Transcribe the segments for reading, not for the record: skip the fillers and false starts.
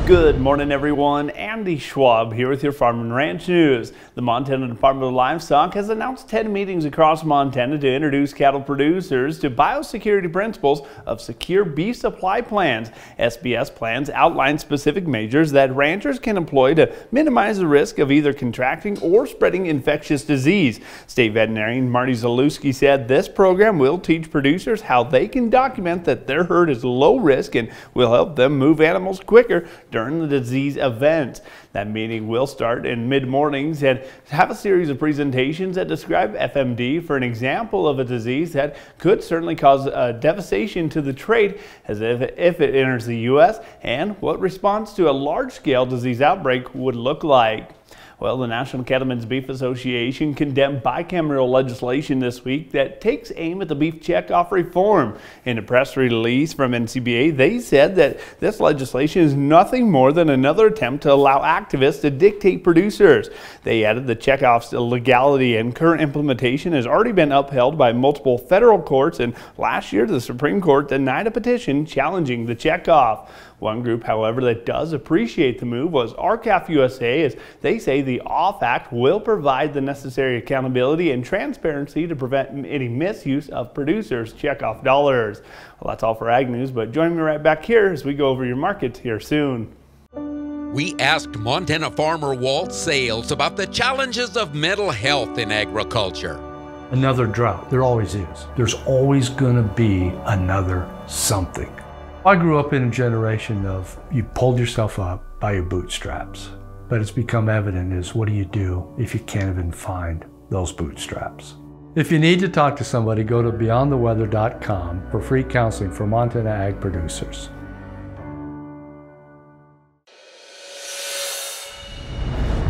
Good morning, everyone. Andy Schwab here with your Farm and Ranch News. The Montana Department of Livestock has announced 10 meetings across Montana to introduce cattle producers to biosecurity principles of secure beef supply plans. SBS plans outline specific measures that ranchers can employ to minimize the risk of either contracting or spreading infectious disease. State veterinarian Marty Zalewski said this program will teach producers how they can document that their herd is low risk and will help them move animals quicker during the disease event. That meeting will start in mid-mornings and have a series of presentations that describe FMD for an example of a disease that could certainly cause devastation to the trade as if it enters the U.S. and what response to a large-scale disease outbreak would look like. Well, the National Cattlemen's Beef Association condemned bicameral legislation this week that takes aim at the beef checkoff reform. In a press release from NCBA, they said that this legislation is nothing more than another attempt to allow activists to dictate producers. They added the checkoff's legality and current implementation has already been upheld by multiple federal courts, and last year the Supreme Court denied a petition challenging the checkoff. One group, however, that does appreciate the move was RCAF USA, as they say the OFF Act will provide the necessary accountability and transparency to prevent any misuse of producers' checkoff dollars. Well, that's all for Ag News, but join me right back here as we go over your markets here soon. We asked Montana farmer Walt Sales about the challenges of mental health in agriculture. Another drought, there always is. There's always going to be another something. I grew up in a generation of you pulled yourself up by your bootstraps, but it's become evident is what do you do if you can't even find those bootstraps? If you need to talk to somebody, go to beyondtheweather.com for free counseling for Montana ag producers.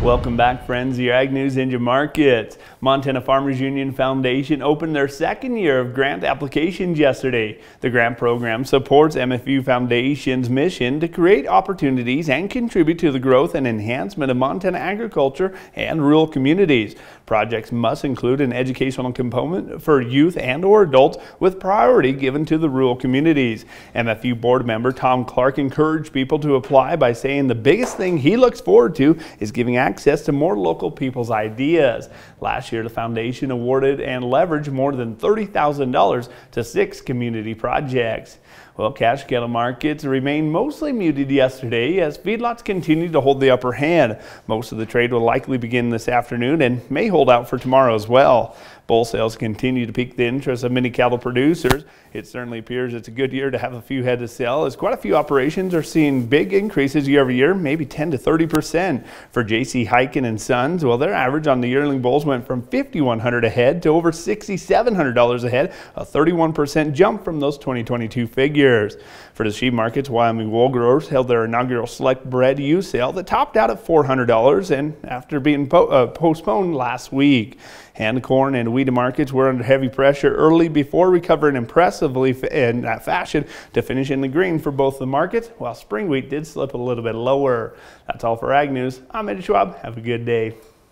Welcome back, friends, to your Ag News and your markets. Montana Farmers Union Foundation opened their second year of grant applications yesterday. The grant program supports MFU Foundation's mission to create opportunities and contribute to the growth and enhancement of Montana agriculture and rural communities. Projects must include an educational component for youth and or adults with priority given to the rural communities. MFU board member Tom Clark encouraged people to apply by saying the biggest thing he looks forward to is giving access to more local people's ideas. Last year, the foundation awarded and leveraged more than $30,000 to 6 community projects. Well, cash cattle markets remained mostly muted yesterday as feedlots continued to hold the upper hand. Most of the trade will likely begin this afternoon and may hold out for tomorrow as well. Bull sales continue to pique the interest of many cattle producers. It certainly appears it's a good year to have a few head to sell, as quite a few operations are seeing big increases year over year, maybe 10 to 30%. For J.C. Hyken and Sons, well, their average on the yearling bulls went from $5,100 a head to over $6,700 a head, a 31% jump from those 2022 figures. For the sheep markets, Wyoming wool growers held their inaugural select bred ewe sale that topped out at $400 and after being postponed last week. Hand corn and wheat markets were under heavy pressure early before recovering impressively in that fashion to finish in the green for both the markets, while spring wheat did slip a little bit lower. That's all for Ag News. I'm Andy Schwab. Have a good day.